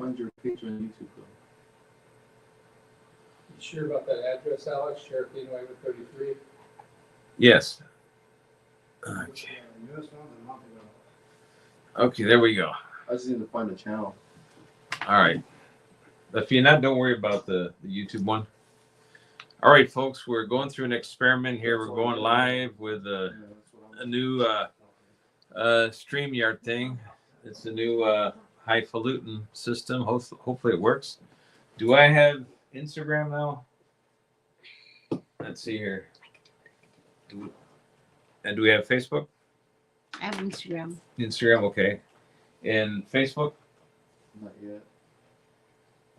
find your page on YouTube, though. You sure about that address, Alex? Sheriff Villanueva 33? Yes. Okay. Okay, there we go. I just need to find the channel. All right. If you're not, don't worry about the YouTube one. All right, folks, we're going through an experiment here. We're going live with a new StreamYard thing. It's a new highfalutin system. Hopefully it works. Do I have Instagram now? Let's see here. And do we have Facebook? I have Instagram. Instagram, okay. And Facebook? Not yet.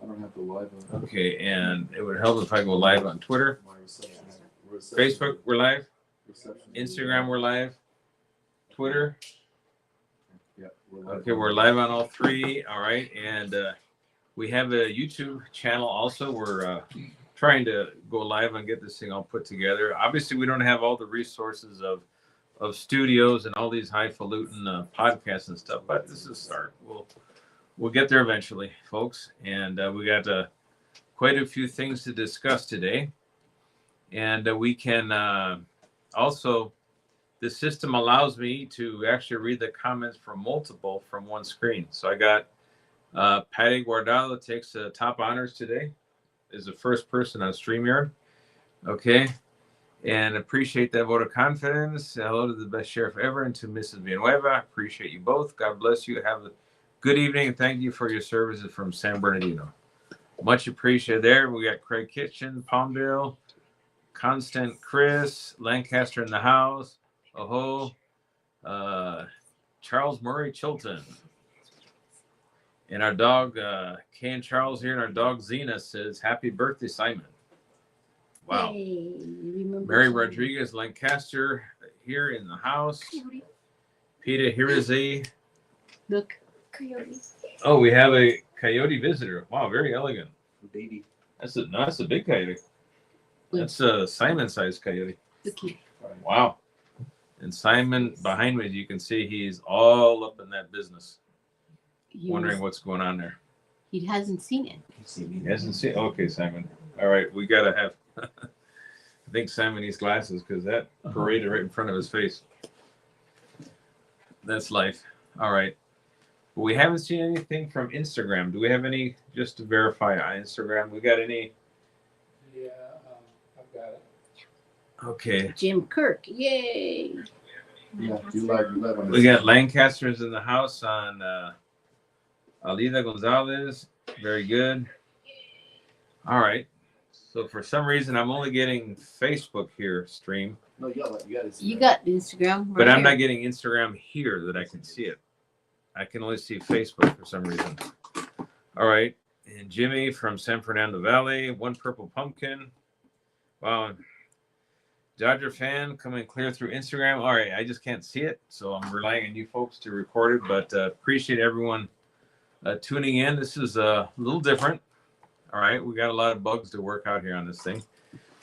I don't have the live on. Okay, and it would help if I go live on Twitter. Facebook, we're live. Instagram, we're live. Twitter. Yeah. Okay, we're live on all three. All right, and we have a YouTube channel also. We're trying to go live and get this thing all put together. Obviously, we don't have all the resources of studios and all these highfalutin podcasts and stuff, but this is a start. We'll get there eventually, folks. And we got quite a few things to discuss today. And we can also, the system allows me to actually read the comments from one screen. So I got Patty Guardado takes the top honors today, is the first person on StreamYard. Okay. And appreciate that vote of confidence. Hello to the best sheriff ever and to Mrs. Villanueva. Appreciate you both. God bless you. Have a good evening. Thank you for your services from San Bernardino. Much appreciated there. We got Craig Kitchen, Palmdale, Constant Chris, Lancaster in the house. Charles Murray Chilton. And our dog, Kay and Charles here, and our dog Zena says, happy birthday, Simon. Wow. Hey, Mary Simon. Rodriguez, Lancaster here in the house. Coyote. Peter, here is a... Look, coyote. Oh, we have a coyote visitor. Wow, very elegant. Baby. That's a big coyote. That's a Simon-sized coyote. Look here. Wow. And Simon, behind me, as you can see, he's all up in that business. Wondering what's going on there. He hasn't seen it. He hasn't seen. Okay, Simon. All right, we gotta have. I think Simon needs glasses because that paraded right in front of his face. That's life. All right. We haven't seen anything from Instagram. Do we have any? Just to verify on Instagram, we got any? Yeah, I've got it. Okay. Jim Kirk. Yay. Yeah, you live on We got Lancaster's in the house on Alida Gonzalez. Very good. All right. So for some reason, I'm only getting Facebook here stream. No, you got You got Instagram. Right But I'm here. not getting Instagram here that I can see it. I can only see Facebook for some reason. All right. And Jimmy from San Fernando Valley, One Purple Pumpkin. Wow. Dodger fan coming clear through Instagram. All right. I just can't see it. So I'm relying on you folks to record it. But appreciate everyone tuning in. This is a little different. All right. We got a lot of bugs to work out here on this thing.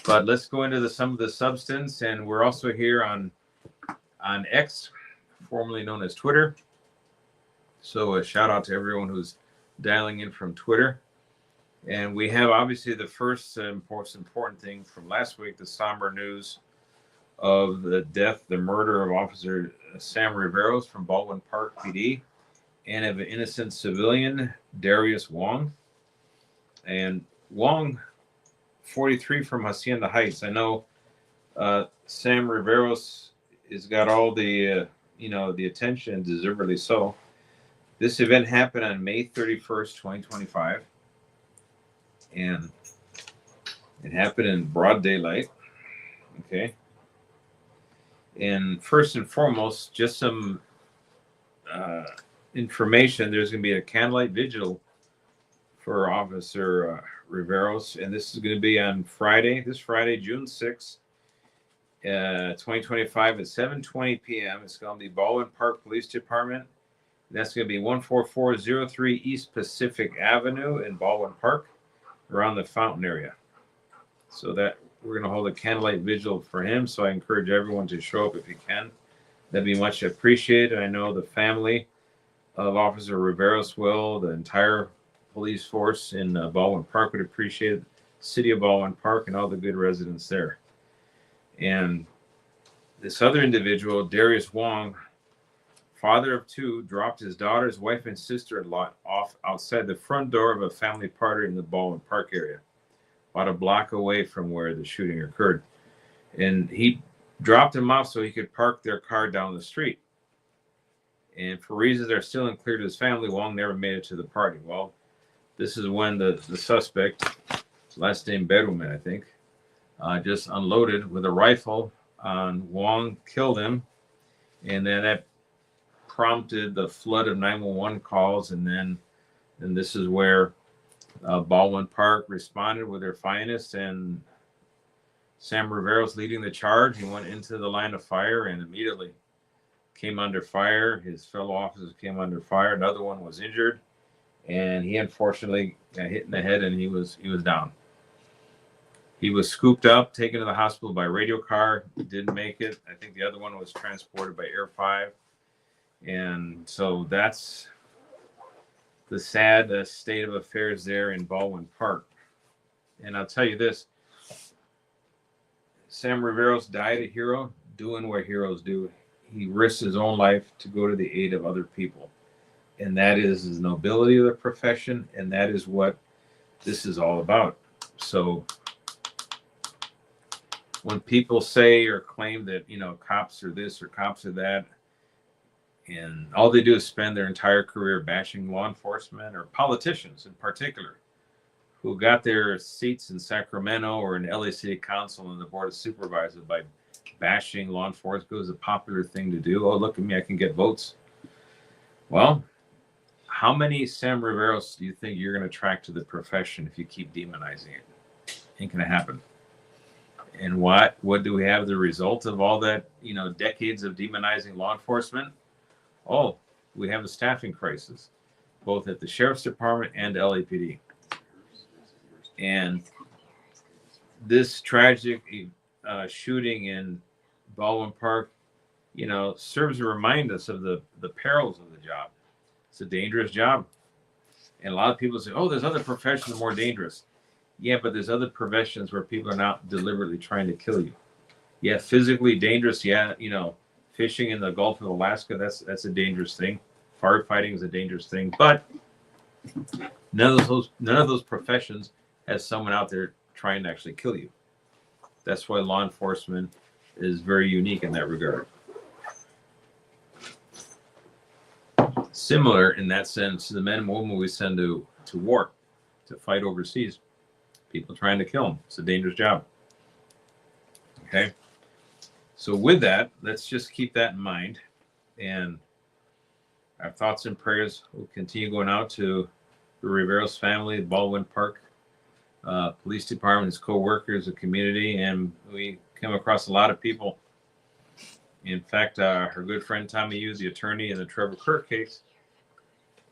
But let's go into some of the substance. And we're also here on X, formerly known as Twitter. So a shout out to everyone who's dialing in from Twitter. And we have obviously the first most important thing from last week, the somber news of the murder of Officer Sam Riveros from Baldwin Park PD and of an innocent civilian, Darius Wong. And Wong, 43 from Hacienda Heights. I know Sam Riveros has got all the, the attention, deservedly so. This event happened on May 31st, 2025. And it happened in broad daylight. Okay. And first and foremost, just some information. There's going to be a candlelight vigil for Officer Riveros. And this is going to be on this Friday, June 6th, 2025 at 7:20 p.m. It's going to be Baldwin Park Police Department. That's going to be 14403 East Pacific Avenue in Baldwin Park, around the fountain area. So that we're going to hold a candlelight vigil for him. So I encourage everyone to show up if you can. That'd be much appreciated. I know the family of Officer Riveros will, the entire police force in Baldwin Park would appreciate it. City of Baldwin Park and all the good residents there. And this other individual, Darius Wong, father of two, dropped his daughter's wife and sister-in-law off outside the front door of a family party in the Baldwin Park area, about a block away from where the shooting occurred. And he dropped them off so he could park their car down the street. And for reasons that are still unclear to his family, Wong never made it to the party. Well, this is when the suspect, last name Bedouin, I think, just unloaded with a rifle on Wong, killed him, and then that prompted the flood of 911 calls. And this is where Baldwin Park responded with their finest, and Sam Rivero's leading the charge. He went into the line of fire and immediately came under fire. His fellow officers came under fire. Another one was injured, and he unfortunately got hit in the head, and he was down. He was scooped up, taken to the hospital by radio car. Didn't make it. I think the other one was transported by Air 5. And so that's the sad state of affairs there in Baldwin Park. And I'll tell you this, Sam Riveros died a hero, doing what heroes do. He risked his own life to go to the aid of other people. And that is the nobility of the profession, and that is what this is all about. So when people say or claim that, cops are this or cops are that, and all they do is spend their entire career bashing law enforcement or politicians in particular, who got their seats in Sacramento or in LA City Council and the Board of Supervisors by bashing law enforcement. It was a popular thing to do. Oh, look at me, I can get votes. Well, how many Sam Riveros do you think you're going to attract to the profession if you keep demonizing it? Ain't going to happen. And what do we have the result of all that, decades of demonizing law enforcement? Oh, we have a staffing crisis, both at the Sheriff's Department and LAPD. And this tragic shooting in Baldwin Park, serves to remind us of the perils of the job. It's a dangerous job. And a lot of people say, oh, there's other professions more dangerous. Yeah, but there's other professions where people are not deliberately trying to kill you. Yeah, physically dangerous. Yeah, fishing in the Gulf of Alaska, that's a dangerous thing. Firefighting is a dangerous thing. But none of those professions has someone out there trying to actually kill you. That's why law enforcement is very unique in that regard. Similar in that sense to the men and women we send to war, to fight overseas. People trying to kill them. It's a dangerous job. Okay? So with that, let's just keep that in mind. And our thoughts and prayers will continue going out to the Riveros family, the Baldwin Park Police Department, his co-workers, the community, and we came across a lot of people. In fact, her good friend Tommy Hughes, the attorney in the Trevor Kirk case,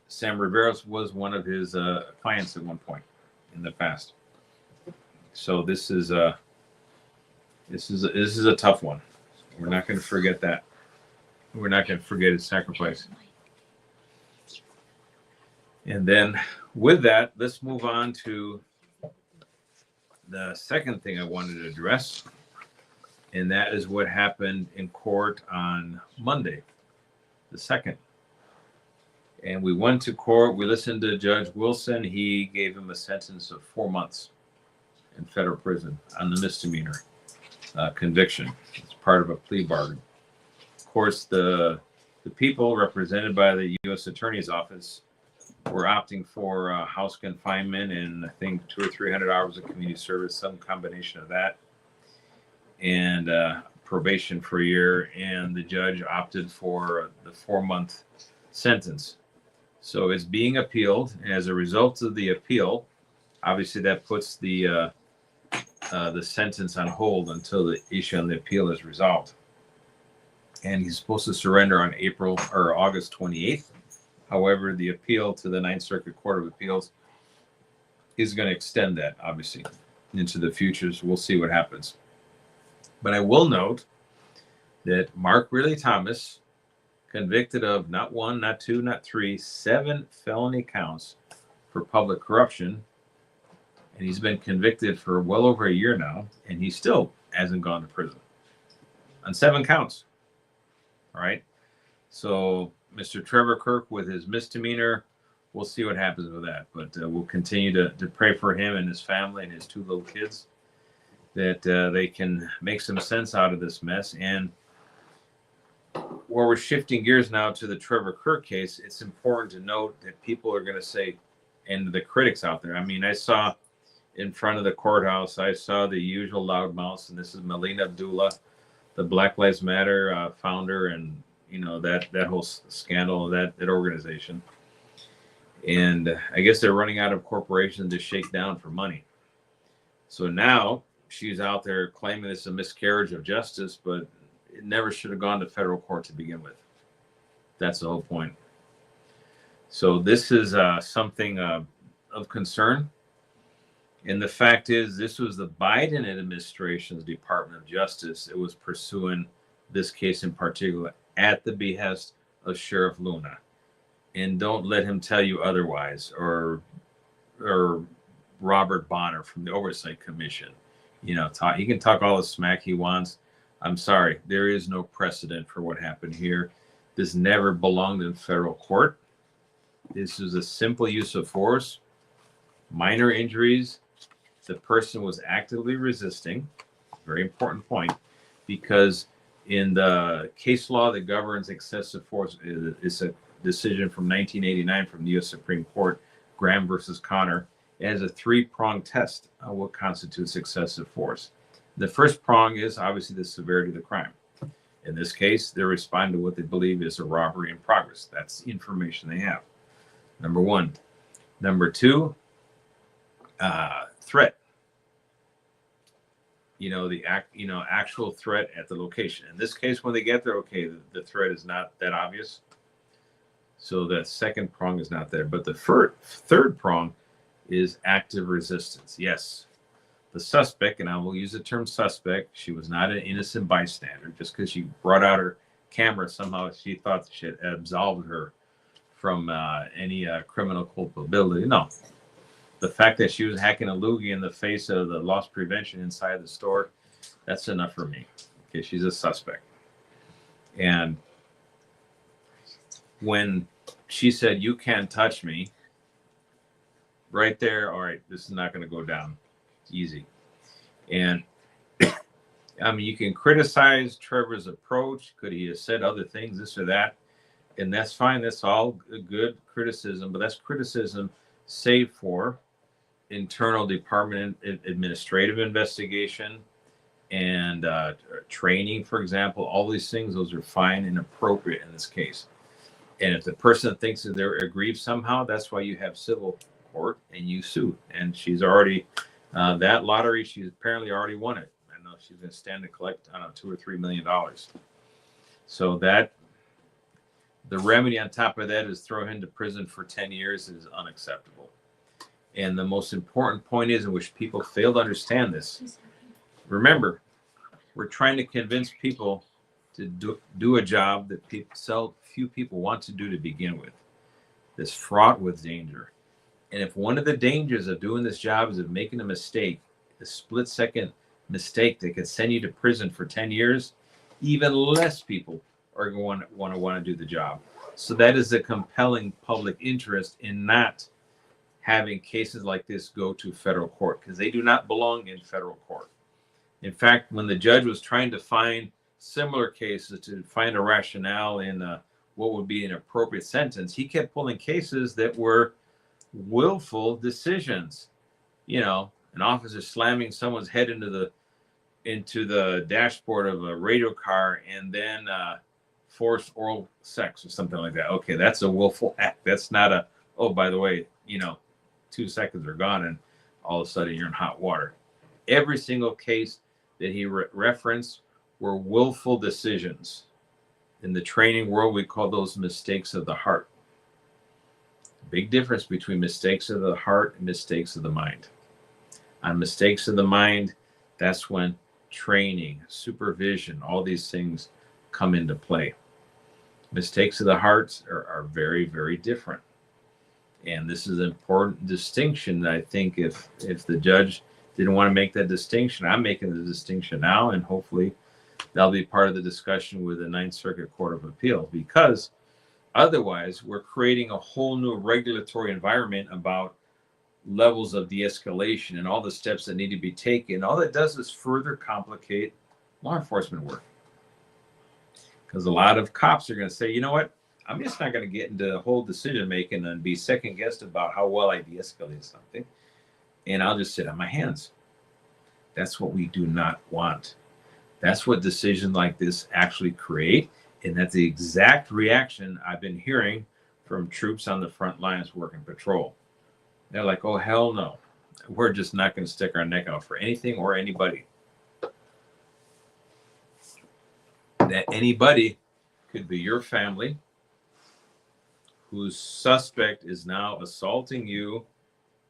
Sam Riveros was one of his clients at one point in the past. So this is a tough one. We're not going to forget that. We're not going to forget his sacrifice. And then with that, let's move on to the second thing I wanted to address, and that is what happened in court on Monday, the 2nd. And we went to court. We listened to Judge Wilson. He gave him a sentence of 4 months in federal prison on the misdemeanor conviction. It's part of a plea bargain. Of course, the people represented by the U.S. Attorney's Office were opting for house confinement and I think 200 or 300 hours of community service, some combination of that, and probation for a year. And the judge opted for the 4-month sentence. So it's being appealed. As a result of the appeal, obviously that puts the sentence on hold until the issue on the appeal is resolved. And he's supposed to surrender on August 28th. However, the appeal to the Ninth Circuit Court of Appeals is going to extend that, obviously, into the future. So we'll see what happens. But I will note that Mark Riley Thomas, convicted of not 1, not 2, not 3, 7 felony counts for public corruption, and he's been convicted for well over a year now, and he still hasn't gone to prison on 7 counts. All right. So Mr. Trevor Kirk with his misdemeanor, we'll see what happens with that. But we'll continue to pray for him and his family and his 2 little kids that they can make some sense out of this mess. And where we're shifting gears now to the Trevor Kirk case, it's important to note that people are going to say, and the critics out there, I mean, I saw in front of the courthouse, I saw the usual loudmouths, and this is Melina Abdullah, the Black Lives Matter founder, and you know that whole scandal, that organization. And I guess they're running out of corporations to shake down for money. So now she's out there claiming it's a miscarriage of justice, but it never should have gone to federal court to begin with. That's the whole point. So this is something of concern. And the fact is, this was the Biden administration's Department of Justice that was pursuing this case in particular at the behest of Sheriff Luna. And don't let him tell you otherwise, or Robert Bonner from the Oversight Commission. You know, he can talk all the smack he wants. I'm sorry, there is no precedent for what happened here. This never belonged in federal court. This was a simple use of force, minor injuries. The person was actively resisting. Very important point, because in the case law that governs excessive force, it's a decision from 1989 from the U.S. Supreme Court, Graham versus Connor. It has a 3-pronged test on what constitutes excessive force. The first prong is obviously the severity of the crime. In this case, they respond to what they believe is a robbery in progress. That's the information they have. Number 1. Number 2, threat. You know, actual threat at the location. In this case, when they get there, okay, the threat is not that obvious. So the second prong is not there. But the third prong is active resistance. Yes, the suspect, and I will use the term suspect, she was not an innocent bystander. Just because she brought out her camera, somehow she thought she had absolved her from any criminal culpability. No. The fact that she was hacking a loogie in the face of the loss prevention inside the store, that's enough for me. Okay, she's a suspect. And when she said, "You can't touch me," right there, all right, this is not going to go down easy. And I mean, you can criticize Trevor's approach. Could he have said other things, this or that? And that's fine. That's all good criticism, but that's criticism save for internal department administrative investigation and training, for example. All these things, those are fine and appropriate in this case. And if the person thinks that they're aggrieved somehow, that's why you have civil court and you sue. And she's already, that lottery, she's apparently already won it. I know she's going to stand to collect, I don't know, $2 or $3 million. So that, the remedy on top of that is throw him to prison for 10 years is unacceptable. And the most important point is, in which people fail to understand this. Remember, we're trying to convince people to do a job that few people want to do to begin with. That's fraught with danger. And if one of the dangers of doing this job is of making a mistake, a split-second mistake that could send you to prison for 10 years, even less people are going to want to do the job. So that is a compelling public interest in not having cases like this go to federal court, because they do not belong in federal court. In fact, when the judge was trying to find similar cases to find a rationale in what would be an appropriate sentence, he kept pulling cases that were willful decisions. You know, an officer slamming someone's head into the dashboard of a radio car and then forced oral sex or something like that. Okay, that's a willful act. That's not a, oh, by the way, you know, 2 seconds are gone and all of a sudden you're in hot water. Every single case that he referenced were willful decisions. In the training world, we call those mistakes of the heart. Big difference between mistakes of the heart and mistakes of the mind. On mistakes of the mind, that's when training, supervision, all these things come into play. Mistakes of the heart are very, very different. And this is an important distinction that I think if the judge didn't want to make that distinction, I'm making the distinction now, and hopefully that'll be part of the discussion with the Ninth Circuit Court of Appeals, because otherwise we're creating a whole new regulatory environment about levels of de-escalation and all the steps that need to be taken. All that does is further complicate law enforcement work. Because a lot of cops are going to say, you know what, I'm just not going to get into the whole decision making and be second guessed about how well I de-escalated something, and I'll just sit on my hands. That's what we do not want. That's what decisions like this actually create, and that's the exact reaction I've been hearing from troops on the front lines working patrol. They're like, oh, hell no. We're just not going to stick our neck out for anything or anybody. That anybody could be your family whose suspect is now assaulting you,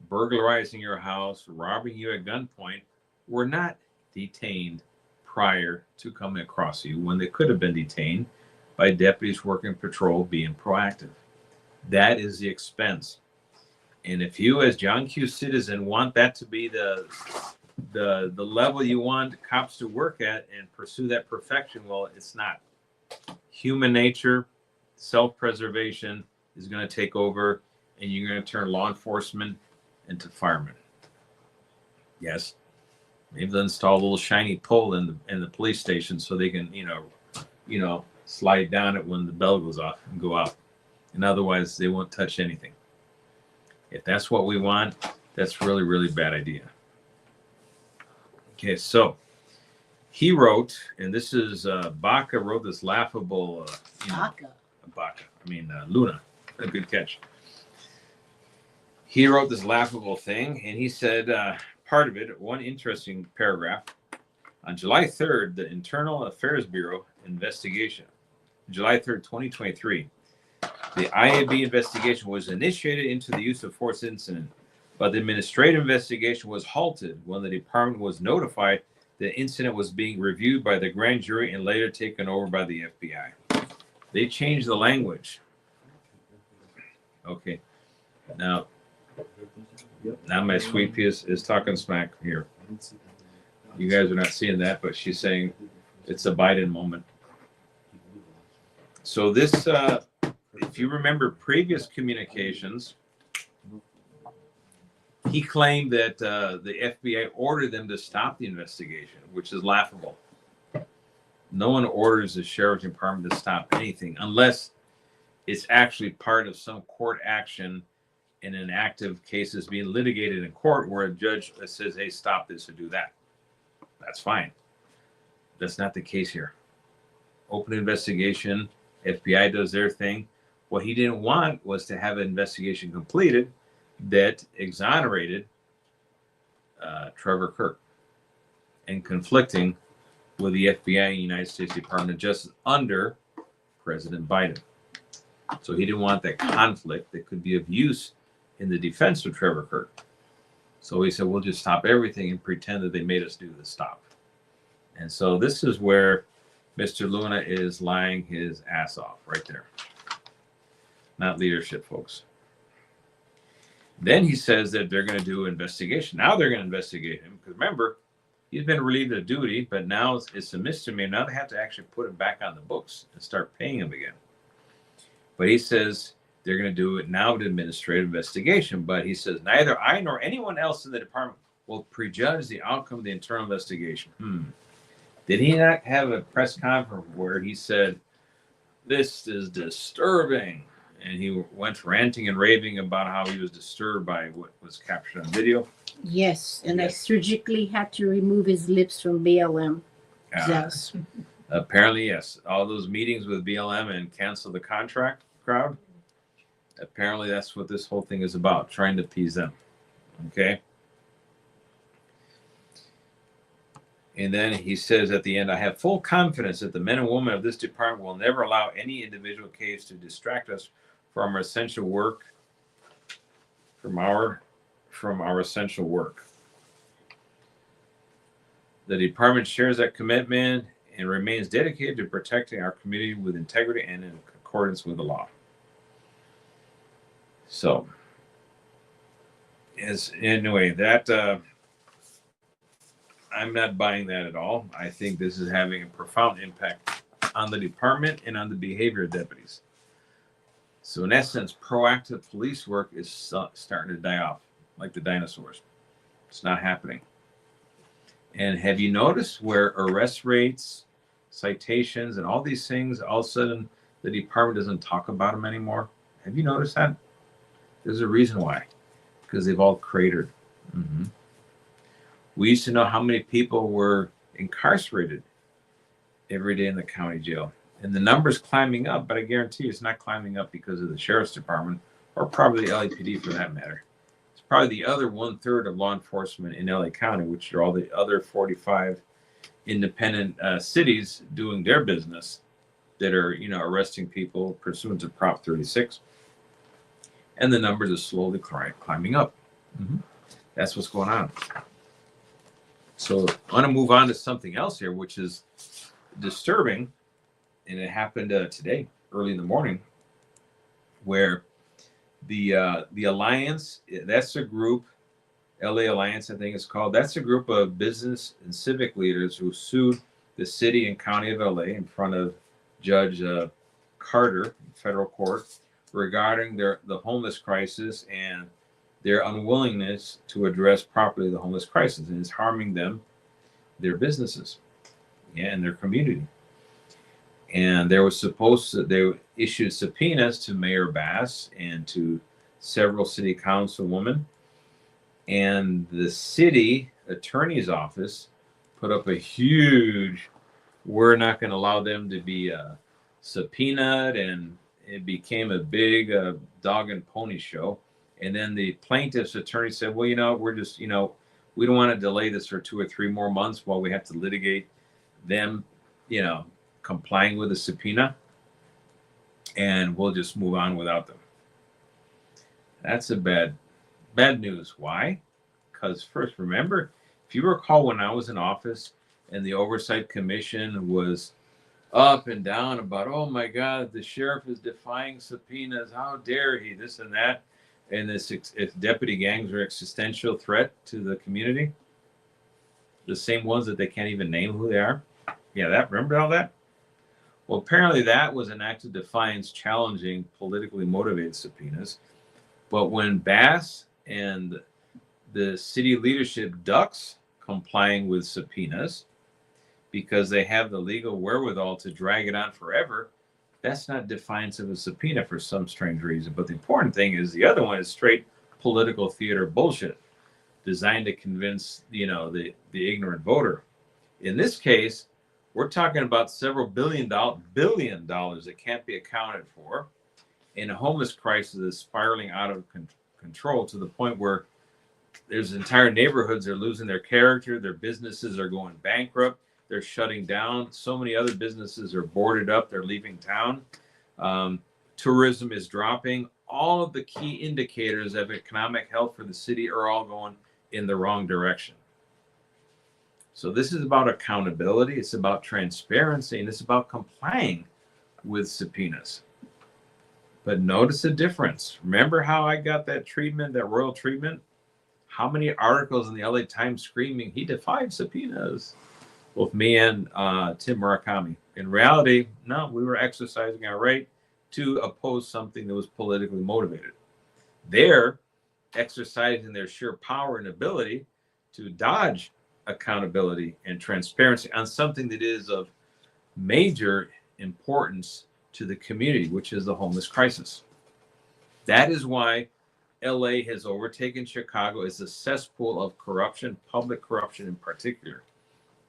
burglarizing your house, robbing you at gunpoint, were not detained prior to coming across you when they could have been detained by deputies working patrol being proactive. That is the expense. And if you as John Q. citizen want that to be the level you want cops to work at and pursue that perfection, well, it's not. Human nature, self-preservation is going to take over, and you're going to turn law enforcement into firemen. Yes, maybe they'll install a little shiny pole in the police station so they can, slide down it when the bell goes off and go out. And otherwise, they won't touch anything. If that's what we want, that's really, really bad idea. Okay, so he wrote, and this is Baca wrote this laughable, Luna, a good catch. He wrote this laughable thing, and he said, part of it, one interesting paragraph, on July 3rd, the Internal Affairs Bureau investigation, July 3rd, 2023, the IAB investigation was initiated into the use of force incident, but the administrative investigation was halted when the department was notified the incident was being reviewed by the grand jury and later taken over by the FBI. They changed the language. Okay. Now my sweet pea is talking smack here. You guys are not seeing that, but she's saying it's a Biden moment. So this, if you remember previous communications, he claimed that the FBI ordered them to stop the investigation, which is laughable. No one orders the sheriff's department to stop anything unless it's actually part of some court action and an active case is being litigated in court where a judge says, hey, stop this or do that. That's fine. That's not the case here. Open investigation, FBI does their thing. What he didn't want was to have an investigation completed that exonerated Trevor Kirk and conflicting with the FBI and United States Department of Justice under President Biden. So he didn't want that conflict that could be of use in the defense of Trevor Kirk. So he said, we'll just stop everything and pretend that they made us do the stop. And so this is where Mr. Luna is lying his ass off right there. Not leadership, folks. Then he says that they're going to do an investigation. Now they're going to investigate him. Because remember, he's been relieved of duty, but now it's a misdemeanor. Now they have to actually put him back on the books and start paying him again. But he says they're going to do it now, an administrative investigation. But he says neither I nor anyone else in the department will prejudge the outcome of the internal investigation. Did he not have a press conference where he said, this is disturbing? And he went ranting and raving about how he was disturbed by what was captured on video. Yes, and I surgically had to remove his lips from BLM. Yes. Apparently, yes. All those meetings with BLM and cancel the contract crowd. Apparently, that's what this whole thing is about, trying to appease them. Okay? And then he says at the end, I have full confidence that the men and women of this department will never allow any individual case to distract us from our essential work, from our essential work. The department shares that commitment and remains dedicated to protecting our community with integrity and in accordance with the law. So Is anyway that I'm not buying that at all. I think this is having a profound impact on the department and on the behavior of deputies. So in essence, proactive police work is starting to die off like the dinosaurs. It's not happening. And have you noticed where arrest rates, citations, and all these things, all of a sudden the department doesn't talk about them anymore? Have you noticed that? There's a reason why. Because they've all cratered. Mm-hmm. We used to know how many people were incarcerated every day in the county jail. And the number's climbing up, but I guarantee you it's not climbing up because of the sheriff's department or probably the LAPD for that matter. It's probably the other 1/3 of law enforcement in LA County, which are all the other 45 independent cities doing their business that are, arresting people pursuant to Prop 36. And the numbers are slowly climbing up. Mm-hmm. That's what's going on. So I want to move on to something else here, which is disturbing. And it happened today, early in the morning, where the Alliance, that's a group, LA Alliance, I think it's called. That's a group of business and civic leaders who sued the city and county of LA in front of Judge Carter, federal court, regarding the homeless crisis and their unwillingness to address properly the homeless crisis, and it's harming them, their businesses, and their community. And they issued subpoenas to Mayor Bass and to several city councilwomen, and the city attorney's office put up a huge, we're not going to allow them to be subpoenaed, and it became a big dog and pony show. And then the plaintiff's attorney said, well, we're just, we don't want to delay this for 2 or 3 more months while we have to litigate them, complying with the subpoena, and we'll just move on without them. That's a bad news. Why? Because first, remember, if you recall when I was in office and the Oversight Commission was up and down about, oh my God, the sheriff is defying subpoenas. How dare he? This and that. And if deputy gangs are an existential threat to the community, the same ones that they can't even name who they are. Yeah, remember all that? Well, apparently that was an act of defiance challenging politically motivated subpoenas. But when Bass and the city leadership ducks complying with subpoenas because they have the legal wherewithal to drag it on forever, that's not defiance of a subpoena for some strange reason. But the important thing is the other one is straight political theater bullshit designed to convince, the ignorant voter. In this case, we're talking about several billion dollars that can't be accounted for, and a homeless crisis is spiraling out of control to the point where there's entire neighborhoods that are losing their character, their businesses are going bankrupt, they're shutting down. So many other businesses are boarded up, they're leaving town. Tourism is dropping. All of the key indicators of economic health for the city are all going in the wrong direction. So this is about accountability, it's about transparency, and it's about complying with subpoenas. But notice the difference. Remember how I got that treatment, that royal treatment? How many articles in the LA Times screaming, he defied subpoenas? Both me and Tim Murakami. In reality, no, we were exercising our right to oppose something that was politically motivated. They're exercising their sheer power and ability to dodge accountability and transparency on something that is of major importance to the community, which is the homeless crisis. That is why LA has overtaken Chicago as a cesspool of corruption, public corruption in particular.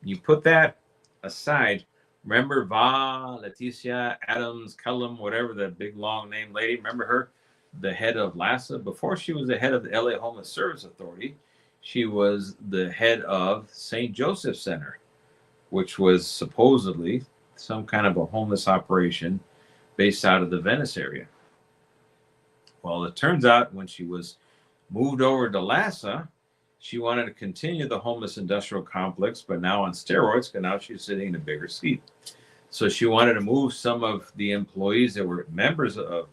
You put that aside, remember Leticia Adams Cullum, whatever that big long name lady, remember her, the head of LASA? Before she was the head of the LA Homeless Service Authority, she was the head of St. Joseph Center, which was supposedly some kind of a homeless operation based out of the Venice area. Well, it turns out when she was moved over to LASA, she wanted to continue the homeless industrial complex, but now on steroids, because now she's sitting in a bigger seat. So she wanted to move some of the employees that were members of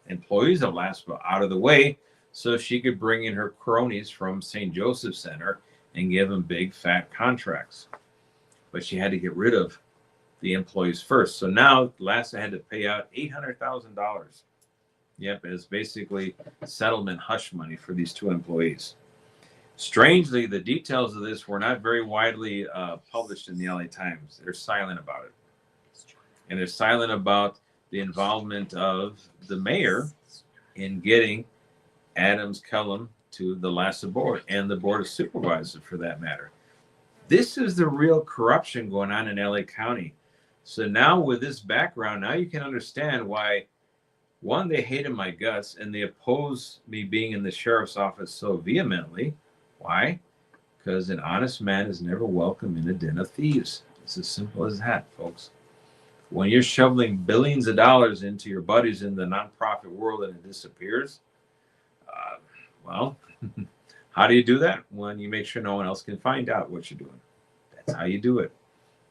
employees of LASA out of the way so she could bring in her cronies from St. Joseph Center and give them big fat contracts. But she had to get rid of the employees first. So now LASA had to pay out $800,000. Yep, it's basically settlement hush money for these two employees. Strangely, the details of this were not very widely published in the LA Times. They're silent about it. And they're silent about the involvement of the mayor in getting Adams Kellum to the LASA board and the board of supervisors for that matter. This is the real corruption going on in LA County. So now with this background, now you can understand why, one, they hated my guts and they oppose me being in the sheriff's office so vehemently. Why? Because an honest man is never welcome in a den of thieves. It's as simple as that, folks. When you're shoveling billions of dollars into your buddies in the nonprofit world and it disappears, well, how do you do that? When you make sure no one else can find out what you're doing. That's how you do it.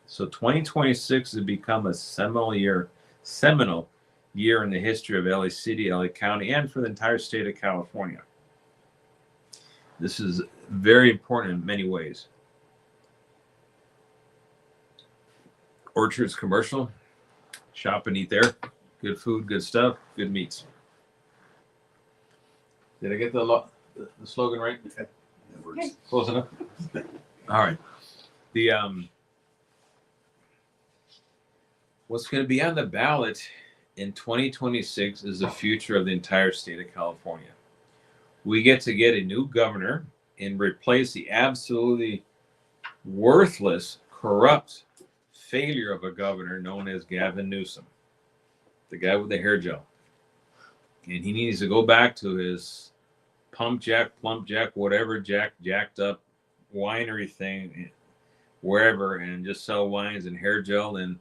So 2026 has become a seminal year in the history of LA City, LA County, and for the entire state of California. This is very important in many ways. Orchards Commercial, shop and eat there. Good food, good stuff, good meats. Did I get the slogan right? That works. Close enough? All right. The what's going to be on the ballot in 2026 is the future of the entire state of California. We get to get a new governor and replace the absolutely worthless, corrupt failure of a governor known as Gavin Newsom, the guy with the hair gel. And he needs to go back to his plump jack, whatever jacked up winery thing, wherever, and just sell wines and hair gel and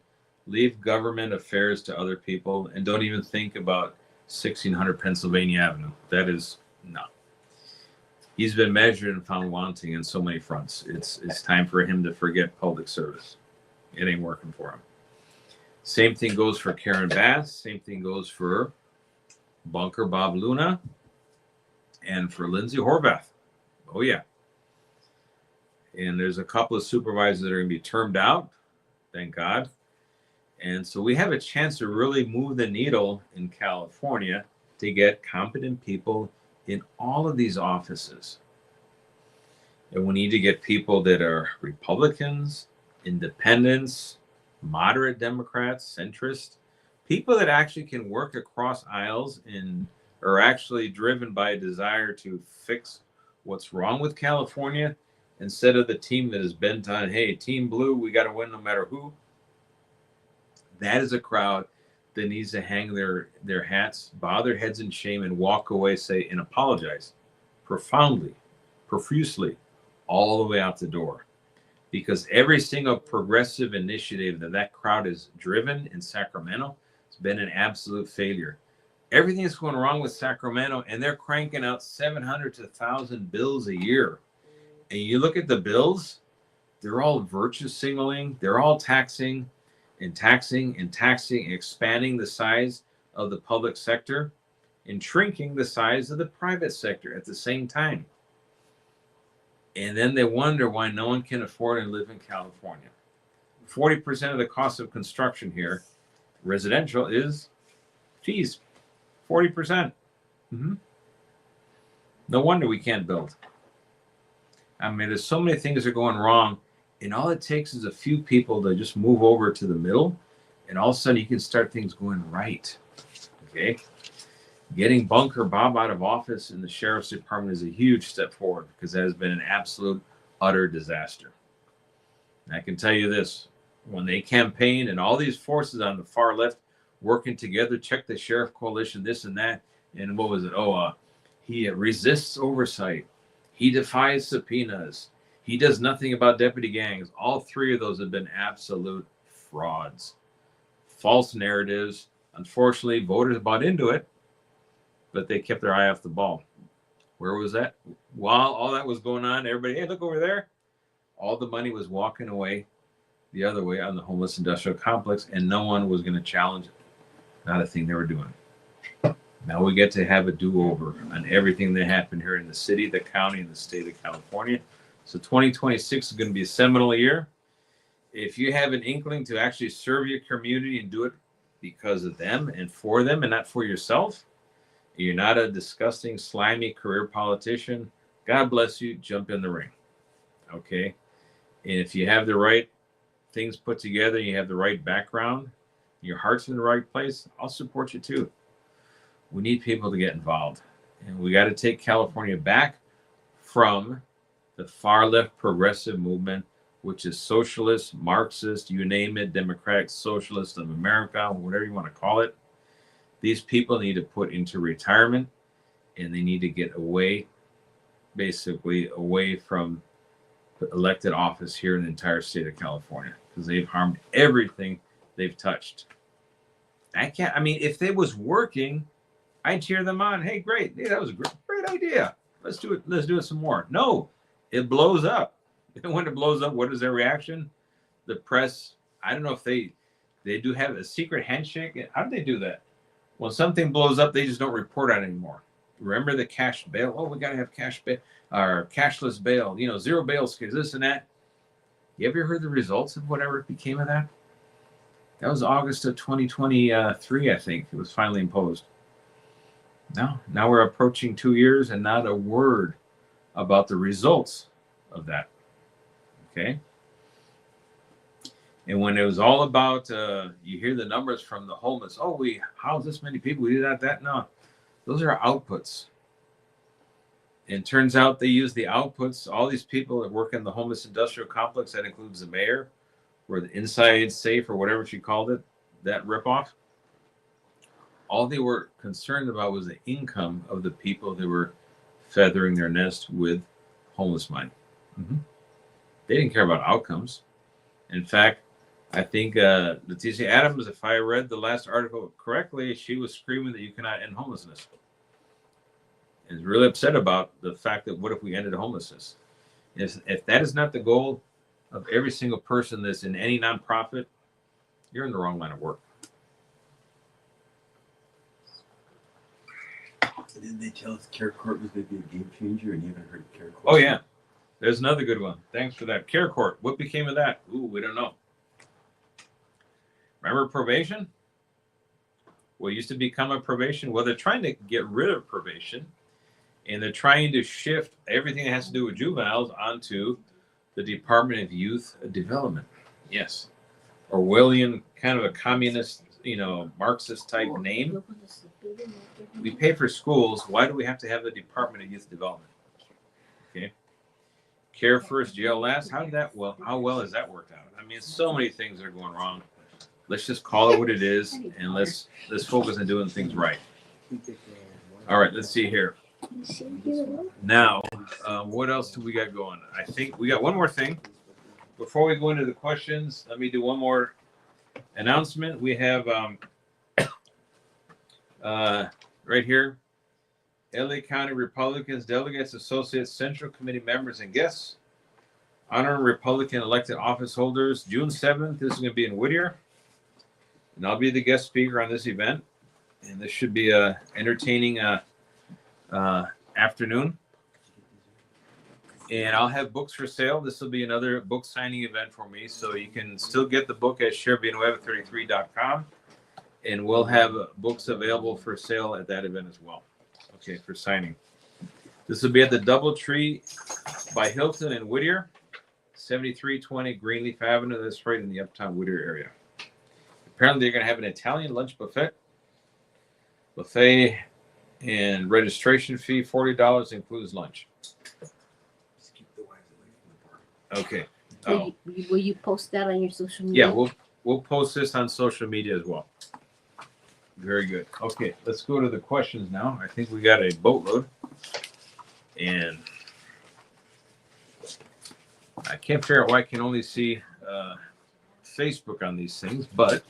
leave government affairs to other people and don't even think about 1600 Pennsylvania Avenue. That is, no. He's been measured and found wanting in so many fronts. It's time for him to forget public service. It ain't working for him. Same thing goes for Karen Bass. Same thing goes for Bunker Bob Luna and for Lindsay Horvath. Oh, yeah. And there's a couple of supervisors that are going to be termed out. Thank God. And so we have a chance to really move the needle in California to get competent people in all of these offices. And we need to get people that are Republicans, independents, moderate Democrats, centrist, people that actually can work across aisles and are actually driven by a desire to fix what's wrong with California instead of the team that is bent on, hey, Team Blue, we got to win no matter who. That is a crowd that needs to hang their hats, bow their heads in shame, and walk away, say, and apologize profoundly, profusely, all the way out the door. Because every single progressive initiative that crowd has driven in Sacramento has been an absolute failure. Everything is going wrong with Sacramento, and they're cranking out 700 to 1,000 bills a year. And you look at the bills, they're all virtue signaling, they're all taxing, expanding the size of the public sector and shrinking the size of the private sector at the same time. And then they wonder why no one can afford to live in California. 40% of the cost of construction here, residential, is fees. 40%. No wonder we can't build. I mean, there's so many things that are going wrong. And all it takes is a few people to just move over to the middle, and all of a sudden you can start things going right. Okay? Getting Bunker Bob out of office in the sheriff's department is a huge step forward because that has been an absolute, utter disaster. And I can tell you this, when they campaigned and all these forces on the far left working together, check the sheriff coalition, this and that, and what was it? He resists oversight. He defies subpoenas. He does nothing about deputy gangs. All three of those have been absolute frauds. False narratives. Unfortunately, voters bought into it, but they kept their eye off the ball. Where was that? While all that was going on, everybody, hey, look over there. All the money was walking away the other way on the homeless industrial complex, and no one was going to challenge it. Not a thing they were doing. Now we get to have a do-over on everything that happened here in the city, the county, and the state of California. So 2026 is going to be a seminal year. If you have an inkling to actually serve your community and do it because of them and for them and not for yourself, you're not a disgusting, slimy career politician, God bless you, jump in the ring. Okay? And if you have the right things put together, you have the right background, your heart's in the right place, I'll support you too. We need people to get involved. And we got to take California back from the far left progressive movement, which is socialist, Marxist, you name it, Democratic Socialist of America, whatever you want to call it. These people need to put into retirement, and they need to get away, basically away from elected office here in the entire state of California, because they've harmed everything they've touched. I mean, if they was working, I'd cheer them on. Hey, great. Hey, that was a great idea. Let's do it. Let's do it some more. No, it blows up. And when it blows up, what is their reaction? The press, I don't know if they do have a secret handshake. How do they do that? When something blows up, they just don't report on it anymore. Remember the cash bail? Oh, we got to have cash bail or cashless bail, zero bail schemes, this and that. You ever heard the results of whatever became of that? That was August of 2023, I think. It was finally imposed. Now we're approaching 2 years and not a word about the results of that. Okay? And when it was all about, you hear the numbers from the homeless. Oh, we house this many people. We do that. No, those are outputs. And turns out they use the outputs. All these people that work in the homeless industrial complex, that includes the mayor, or the inside safe, or whatever she called it, that ripoff. All they were concerned about was the income of the people that were feathering their nest with homeless money. Mm-hmm. They didn't care about outcomes. In fact, I think Leticia Adams, if I read the last article correctly, she was screaming that you cannot end homelessness. And is really upset about the fact that what if we ended homelessness? If that is not the goal of every single person that's in any nonprofit, you're in the wrong line of work. Didn't they tell us Care Court was going to be a game changer, and you haven't heard Care Court? Oh, yeah. There's another good one. Thanks for that. Care Court. What became of that? Ooh, we don't know. Remember probation? What used to become a probation? Well, they're trying to get rid of probation, and they're trying to shift everything that has to do with juveniles onto the Department of Youth Development. Yes. Orwellian, kind of a communist, Marxist type name. We pay for schools. Why do we have to have the Department of Youth Development? Okay. Care first, jail last. How well has that worked out? I mean, so many things are going wrong. Let's just call it what it is, and let's focus on doing things right. All right, let's see here. Now, what else do we got going? I think we got one more thing. Before we go into the questions, let me do one more announcement. We have right here, LA County Republicans, delegates, associates, Central Committee members, and guests. Honor Republican elected office holders. June 7th, this is going to be in Whittier. And I'll be the guest speaker on this event. And this should be a entertaining afternoon. And I'll have books for sale. This will be another book signing event for me. So you can still get the book at Villanueva33.com. And we'll have books available for sale at that event as well. Okay, for signing. This will be at the DoubleTree by Hilton in Whittier, 7320 Greenleaf Avenue. That's right in the Uptown Whittier area. Apparently, they're going to have an Italian lunch buffet. Buffet and registration fee, $40, includes lunch. Just keep the wives away from the Okay. bar. Will you post that on your social media? Yeah, we'll post this on social media as well. Very good. Okay, let's go to the questions now. I think we got a boatload. And I can't figure out why I can only see Facebook on these things, but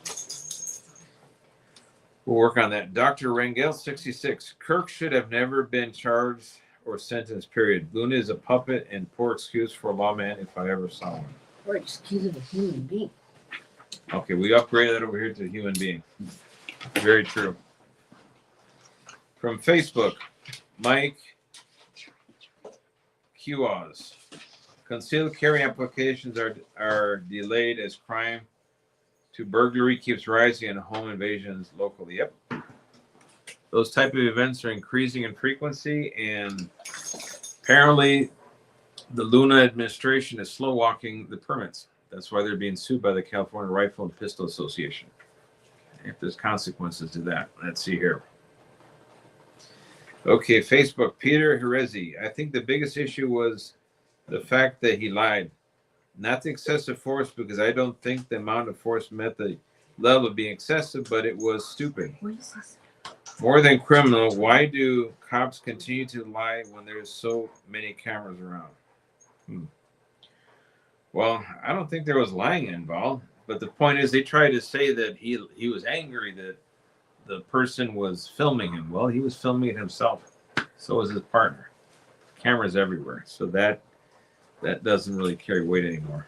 we'll work on that. Dr. Rangel, 66. Kirk should have never been charged or sentenced, period. Luna is a puppet and poor excuse for a lawman if I ever saw one. Or excuse of a human being. Okay, we upgraded that over here to human being. Very true. From Facebook, Mike Qaz. Concealed carry applications are delayed as crime to burglary keeps rising and home invasions locally. Yep. Those type of events are increasing in frequency, and apparently the Luna administration is slow walking the permits. That's why they're being sued by the California Rifle and Pistol Association. If there's consequences to that. Let's see here. Okay, Facebook, Peter Herezi. I think the biggest issue was the fact that he lied. Not the excessive force, because I don't think the amount of force met the level of being excessive, but it was stupid. What is this? More than criminal, why do cops continue to lie when there's so many cameras around? Well, I don't think there was lying involved, but the point is they tried to say that he was angry that the person was filming him. Well, he was filming it himself. So was his partner. Cameras everywhere. So that doesn't really carry weight anymore.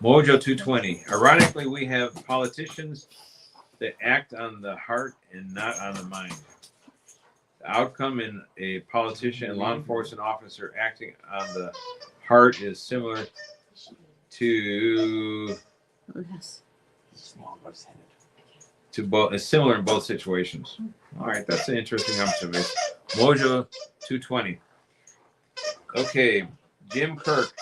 Mojo 220. Ironically, we have politicians that act on the heart and not on the mind. The outcome in a politician and law enforcement officer acting on the heart is similar to Yes. both. It's similar in both situations. All right, that's an interesting observation. Mojo 220. Okay, Jim Kirk.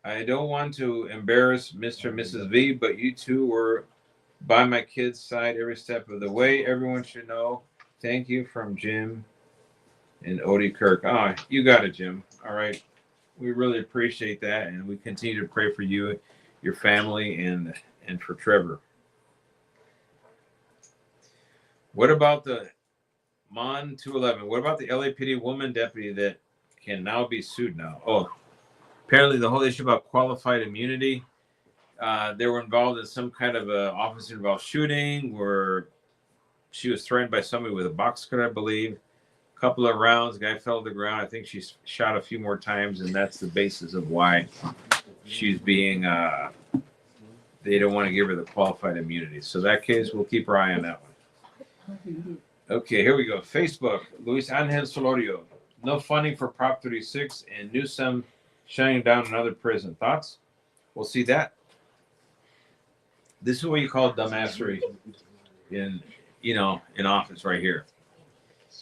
I don't want to embarrass Mr. and Mrs. V, but you two were by my kid's side every step of the way. Everyone should know. Thank you from Jim and Odie Kirk. Ah, you got it, Jim. All right. We really appreciate that, and we continue to pray for you, your family, and for Trevor. What about the Mon 211? What about the LAPD woman deputy that can now be sued now? Oh, apparently the whole issue about qualified immunity. They were involved in some kind of a officer-involved shooting where she was threatened by somebody with a box cut, I believe. A couple of rounds, the guy fell to the ground. I think she's shot a few more times, and that's the basis of why she's being. They don't want to give her the qualified immunity. So that case, we'll keep our eye on that one. Okay, here we go. Facebook, Luis Angel Solorio. No funding for Prop 36 and Newsom shutting down another prison. Thoughts? We'll see that. This is what you call dumbassery in office right here.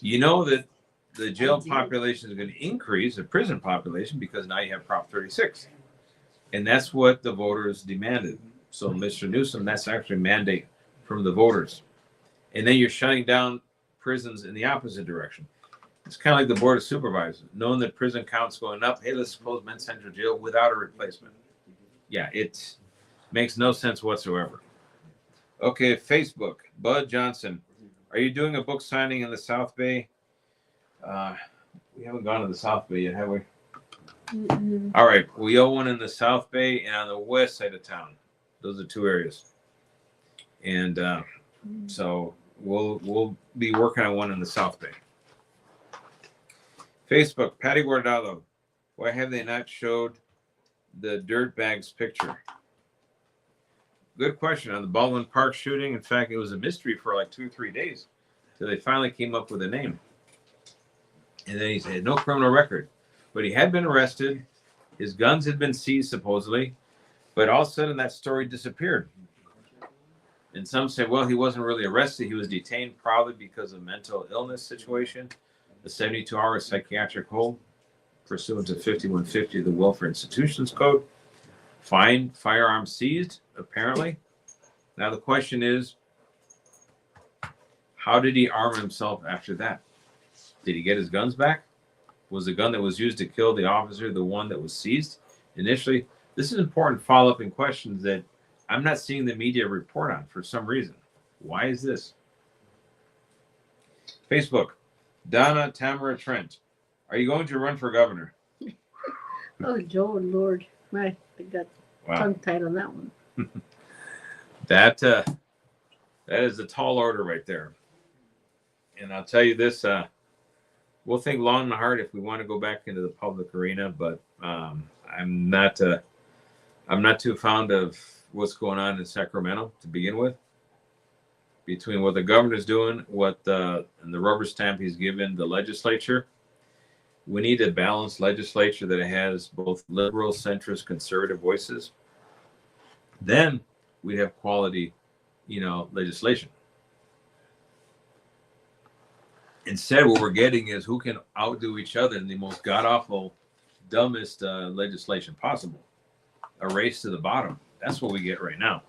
You know that the jail population is going to increase, the prison population, because now you have Prop 36. And that's what the voters demanded. So, Mr. Newsom, that's actually a mandate from the voters. And then you're shutting down prisons in the opposite direction. It's kind of like the Board of Supervisors, knowing that prison count's going up. Hey, let's close Men's Central Jail without a replacement. Yeah, it makes no sense whatsoever. Okay, Facebook, Bud Johnson. Are you doing a book signing in the South Bay? We haven't gone to the South Bay yet, have we? Mm-mm. All right, we owe one in the South Bay and on the west side of town. Those are two areas. And so we'll be working on one in the South Bay. Facebook, Patty Guardado. Why have they not showed the dirtbags picture? Good question. On the Baldwin Park shooting, in fact, it was a mystery for like 2 or 3 days till they finally came up with a name. And then he said no criminal record, but he had been arrested. His guns had been seized supposedly, but all of a sudden that story disappeared. And some say, well, he wasn't really arrested. He was detained probably because of mental illness situation, the 72-hour psychiatric hold pursuant to 5150 of the Welfare Institutions Code. Fine, firearm seized, apparently. Now the question is, how did he arm himself after that? Did he get his guns back? Was the gun that was used to kill the officer the one that was seized initially? This is important follow-up and questions that I'm not seeing the media report on for some reason. Why is this? Facebook, Donna Tamara Trent. Are you going to run for governor? Oh, Joe, Lord. I got tongue-tied on that one. That is a tall order right there. And I'll tell you this, we'll think long and hard if we want to go back into the public arena, but I'm not too fond of what's going on in Sacramento to begin with. between what the governor's doing, and the rubber stamp he's given the legislature. We need a balanced legislature that has both liberal, centrist, conservative voices. Then we'd have quality, legislation. Instead, what we're getting is who can outdo each other in the most god-awful, dumbest legislation possible. A race to the bottom. That's what we get right now.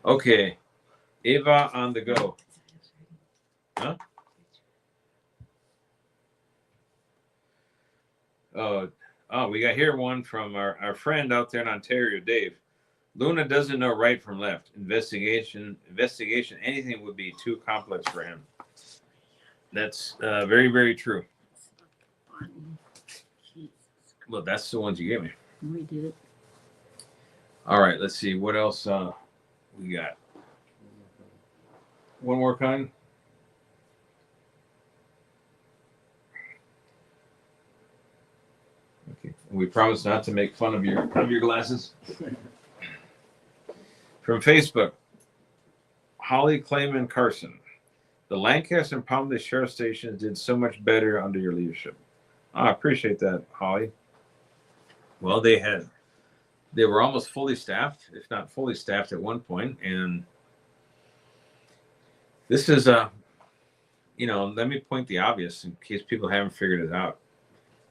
Okay, Eva on the go. Huh? Oh, we got here one from our friend out there in Ontario, Dave. Luna doesn't know right from left. Investigation, anything would be too complex for him. That's very, very true. Well, that's the ones you gave me. We did it. All right, let's see. What else we got? One more kind. Okay. We promise not to make fun of your glasses. From Facebook, Holly Clayman Carson. The Lancaster and Palmdale Sheriff Stations did so much better under your leadership. I appreciate that, Holly. Well, they were almost fully staffed, if not fully staffed at one point. And this is let me point the obvious in case people haven't figured it out.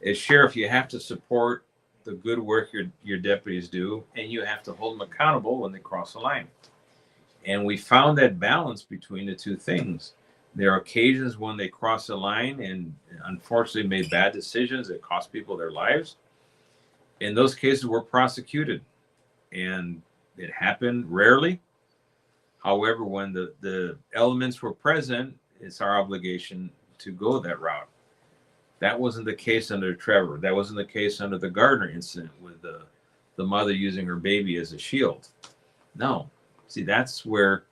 As sheriff, you have to support the good work your deputies do, and you have to hold them accountable when they cross the line. And we found that balance between the two things. There are occasions when they cross the line and unfortunately made bad decisions that cost people their lives. In those cases, we're prosecuted, and it happened rarely. However, when the elements were present, it's our obligation to go that route. That wasn't the case under Trevor. That wasn't the case under the Gardner incident with the mother using her baby as a shield. No. See, that's where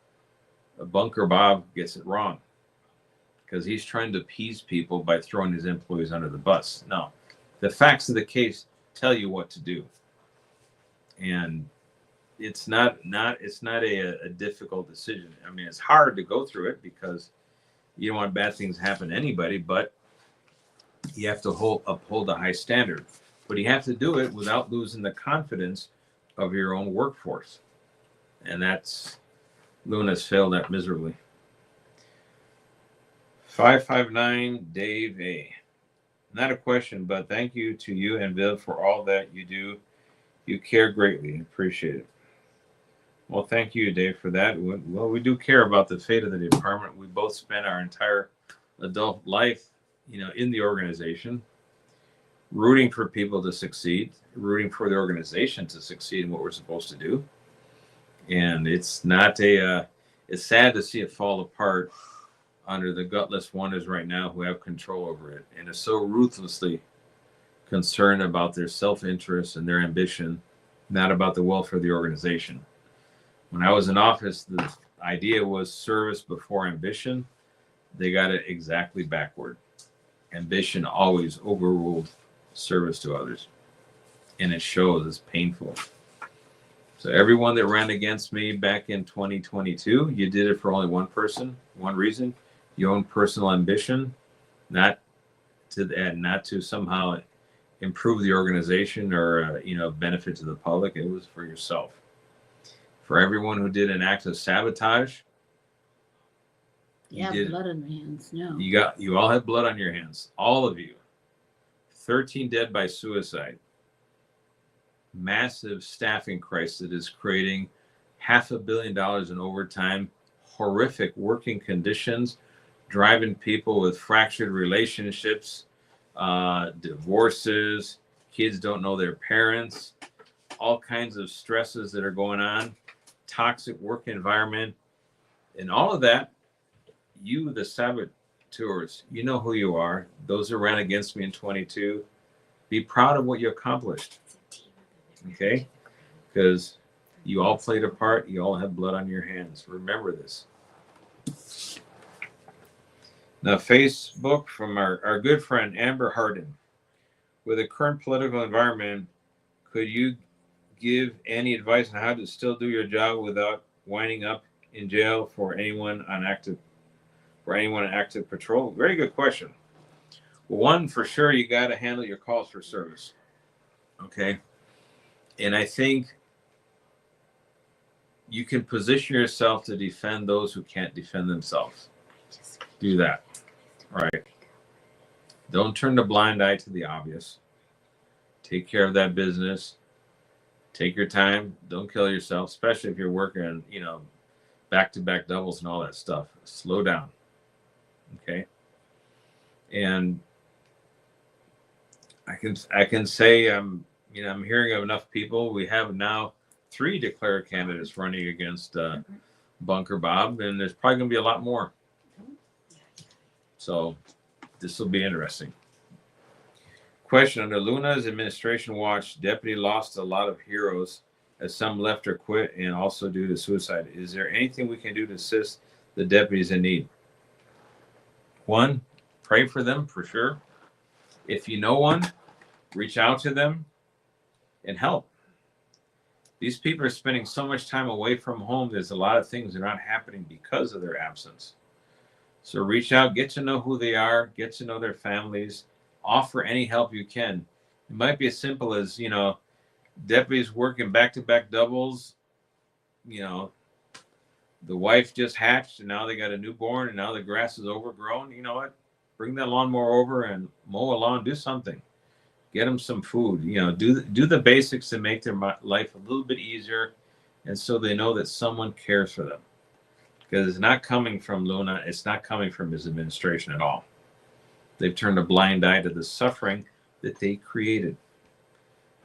Bunker Bob gets it wrong, because he's trying to appease people by throwing his employees under the bus. No. The facts of the case tell you what to do. And it's not a difficult decision. I mean, it's hard to go through it because you don't want bad things to happen to anybody, but you have to uphold a high standard. But you have to do it without losing the confidence of your own workforce. And Luna's failed that miserably. 559 Dave A. Not a question, but thank you to you and Viv for all that you do. You care greatly. Appreciate it. Well, thank you, Dave, for that. Well, we do care about the fate of the department. We both spent our entire adult life, in the organization, rooting for people to succeed, rooting for the organization to succeed in what we're supposed to do. And it's sad to see it fall apart under the gutless wonders right now who have control over it and are so ruthlessly concerned about their self-interest and their ambition, not about the welfare of the organization. When I was in office, the idea was service before ambition. They got it exactly backward. Ambition always overruled service to others. And it shows. It's painful. So everyone that ran against me back in 2022, you did it for only one person, one reason. Your own personal ambition, not to somehow improve the organization or benefit to the public. It was for yourself. For everyone who did an act of sabotage, Yeah, blood on your hands. No. You all had blood on your hands. All of you. 13 dead by suicide. Massive staffing crisis that is creating $500 million in overtime, horrific working conditions, driving people with fractured relationships, divorces, kids don't know their parents, all kinds of stresses that are going on, toxic work environment, and all of that. You, the saboteurs, you know who you are. Those who ran against me in 22, be proud of what you accomplished. Okay? Because you all played a part. You all have blood on your hands. Remember this. Now, Facebook from our good friend Amber Hardin. With the current political environment, could you give any advice on how to still do your job without winding up in jail for anyone on active patrol? Very good question. Well, one, for sure, you got to handle your calls for service. Okay. And I think you can position yourself to defend those who can't defend themselves. Do that. Right. Don't turn the blind eye to the obvious. Take care of that business. Take your time. Don't kill yourself, especially if you're working, back-to-back doubles and all that stuff. Slow down. Okay. And I can say I'm hearing of enough people. We have now 3 declared candidates running against Bunker Bob, and there's probably going to be a lot more. So this will be interesting. Question: under Luna's administration watch, deputy lost a lot of heroes as some left or quit, and also due to suicide. Is there anything we can do to assist the deputies in need? One, pray for them for sure. If you know one, reach out to them and help. These people are spending so much time away from home. There's a lot of things that are not happening because of their absence. So reach out, get to know who they are, get to know their families, offer any help you can. It might be as simple as, deputies working back-to-back doubles. The wife just hatched and now they got a newborn and now the grass is overgrown. You know what? Bring that lawnmower over and mow a lawn, do something. Get them some food, do the basics to make their life a little bit easier. And so they know that someone cares for them. Because it's not coming from Luna. It's not coming from his administration at all. They've turned a blind eye to the suffering that they created.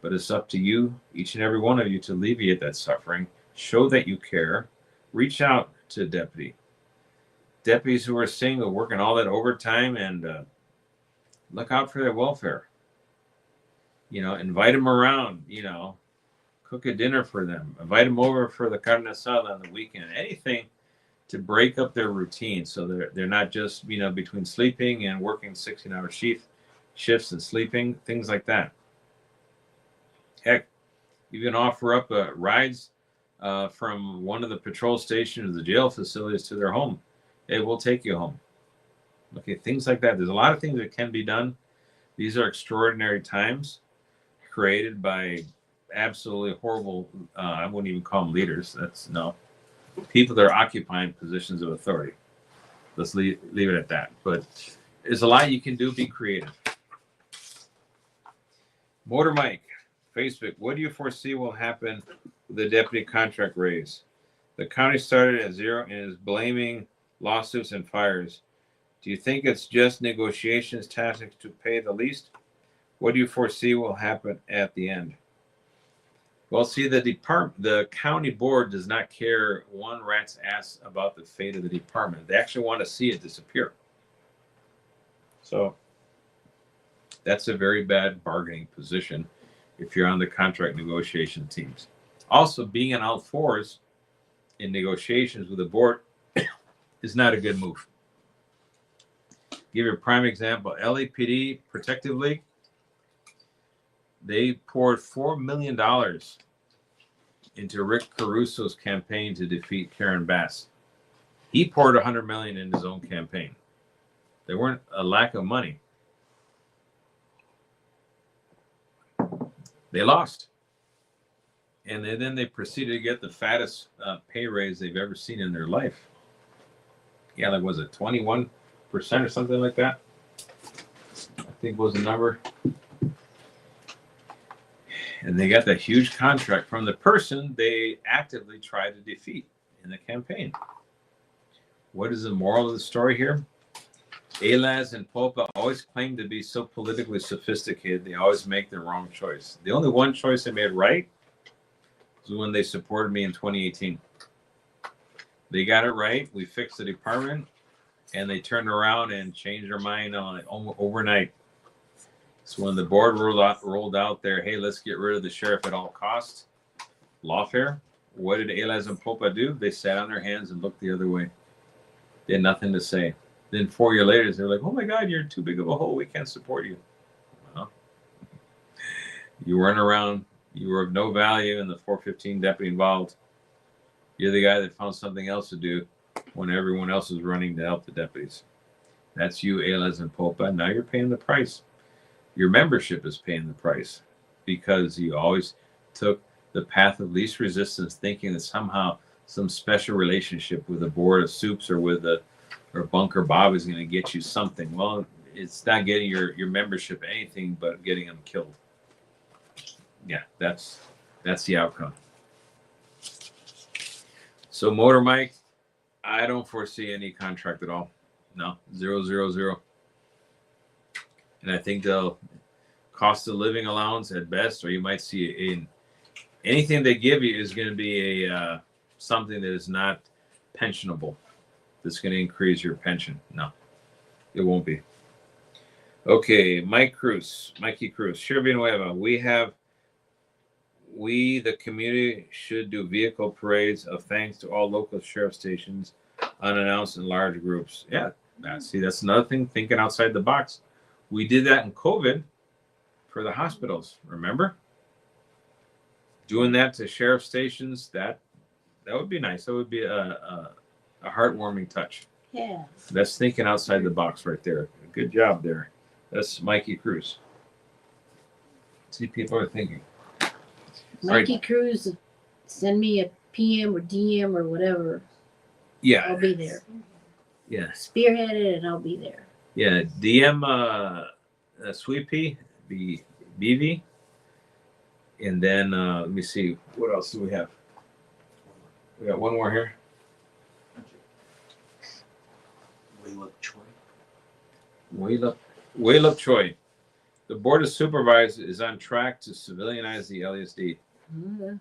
But it's up to you, each and every one of you, to alleviate that suffering. Show that you care. Reach out to a deputy. Deputies who are single, working all that overtime, and look out for their welfare. Invite them around, cook a dinner for them. Invite them over for the carne asada on the weekend. Anything to break up their routine so they're not just, between sleeping and working 16-hour shifts and sleeping, things like that. Heck, you can offer up rides from one of the patrol stations or the jail facilities to their home. Hey, we'll take you home. Okay, things like that. There's a lot of things that can be done. These are extraordinary times created by absolutely horrible, I wouldn't even call them leaders. People that are occupying positions of authority. Let's leave it at that. But there's a lot you can do. Be creative. Motor Mike, Facebook. What do you foresee will happen with the deputy contract raise? The county started at 0 and is blaming lawsuits and fires. Do you think it's just negotiations tactics to pay the least? What do you foresee will happen at the end? Well, see, the county board does not care one rat's ass about the fate of the department. They actually want to see it disappear. So that's a very bad bargaining position if you're on the contract negotiation teams. Also, being on all fours in negotiations with the board is not a good move. Give you a prime example. LAPD Protective League, they poured $4 million into Rick Caruso's campaign to defeat Karen Bass. He poured $100 million in his own campaign. There weren't a lack of money. They lost. And then they proceeded to get the fattest pay raise they've ever seen in their life. Yeah, was it 21% or something like that? I think was the number. And they got that huge contract from the person they actively tried to defeat in the campaign. What is the moral of the story here? Elaz and Popa always claim to be so politically sophisticated, they always make the wrong choice. The only one choice they made right was when they supported me in 2018. They got it right. We fixed the department, and they turned around and changed their mind on it overnight. So when the board rolled out there, hey, let's get rid of the sheriff at all costs, lawfare, what did Elaz and Popa do? They sat on their hands and looked the other way. They had nothing to say. Then 4 years later, they're like, oh my God, you're too big of a hole. We can't support you. Well, you weren't around. You were of no value, and the 415 deputy involved You're the guy that found something else to do when everyone else is running to help the deputies. That's you, Ailes and Popa. Now you're paying the price. Your membership is paying the price because you always took the path of least resistance, thinking that somehow some special relationship with a board of soups or with or Bunker Bob is going to get you something. Well, it's not getting your membership anything but getting them killed. Yeah, that's the outcome. So Motor Mike, I don't foresee any contract at all. No, 000. And I think they'll cost of living allowance at best, or you might see anything they give you is going to be a something that is not pensionable. That's going to increase your pension. No, it won't be. Okay, Mikey Cruz, Sheriff Villanueva, we, the community, should do vehicle parades of thanks to all local sheriff stations, unannounced in large groups. Yeah, that's another thing, thinking outside the box. We did that in COVID for the hospitals, remember? Doing that to sheriff stations, that would be nice. That would be a heartwarming touch. Yeah. That's thinking outside the box right there. Good job there. That's Mikey Cruz. See, people are thinking. Mikey Cruz, send me a PM or DM or whatever. Yeah. I'll be there. Yeah. Spearhead it and I'll be there. Yeah. DM Sweet Pea, BV. And then let me see. What else do we have? We got one more here. Waylup Choi. The Board of Supervisors is on track to civilianize the LSD. Mm-hmm.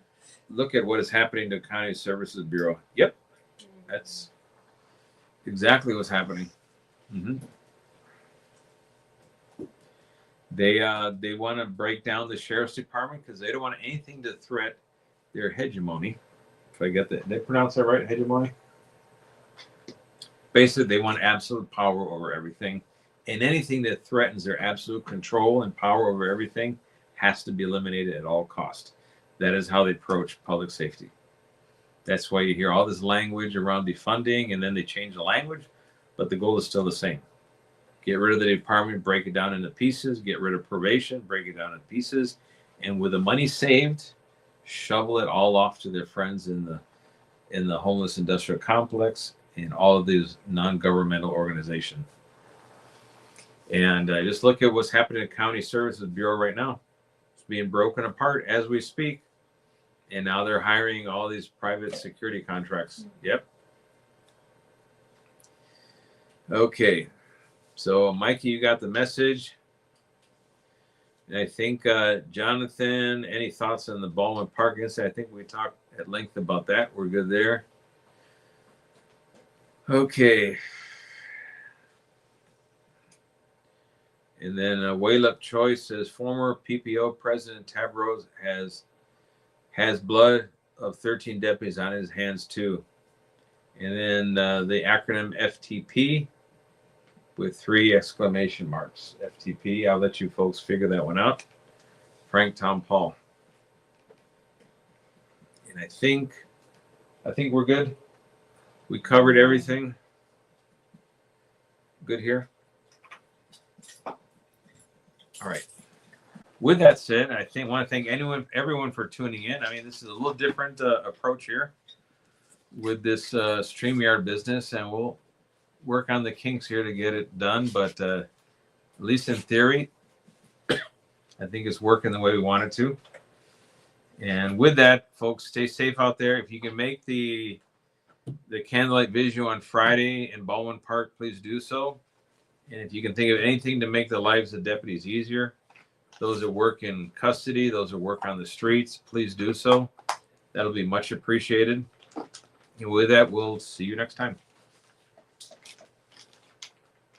Look at what is happening to County Services Bureau. Yep. That's exactly what's happening. Mm-hmm. They want to break down the sheriff's department because they don't want anything to threat their hegemony. If I get that, did I pronounce that right? Hegemony. Basically, they want absolute power over everything, and anything that threatens their absolute control and power over everything has to be eliminated at all costs. That is how they approach public safety. That's why you hear all this language around defunding, and then they change the language, but the goal is still the same. Get rid of the department, break it down into pieces, get rid of probation, break it down into pieces, and with the money saved, shovel it all off to their friends in the homeless industrial complex and all of these non-governmental organizations. And just look at what's happening at County Services Bureau right now. It's being broken apart as we speak. And now they're hiring all these private security contracts. Yep. Okay. So, Mikey, you got the message. And I think, Jonathan, any thoughts on the Baldwin Park incident? I think we talked at length about that. We're good there. Okay. And then Waylup Choi says, former PPO President Tabros has blood of 13 deputies on his hands too. And then the acronym FTP with 3 exclamation marks. FTP, I'll let you folks figure that one out. Frank Tom Paul. And I think we're good. We covered everything. Good here. All right. With that said, I want to thank everyone for tuning in. I mean, this is a little different approach here with this StreamYard business, and we'll work on the kinks here to get it done. But at least in theory, I think it's working the way we want it to. And with that, folks, stay safe out there. If you can make the candlelight vigil on Friday in Baldwin Park, please do so. And if you can think of anything to make the lives of deputies easier, those that work in custody, those that work on the streets, please do so. That'll be much appreciated. And with that, we'll see you next time.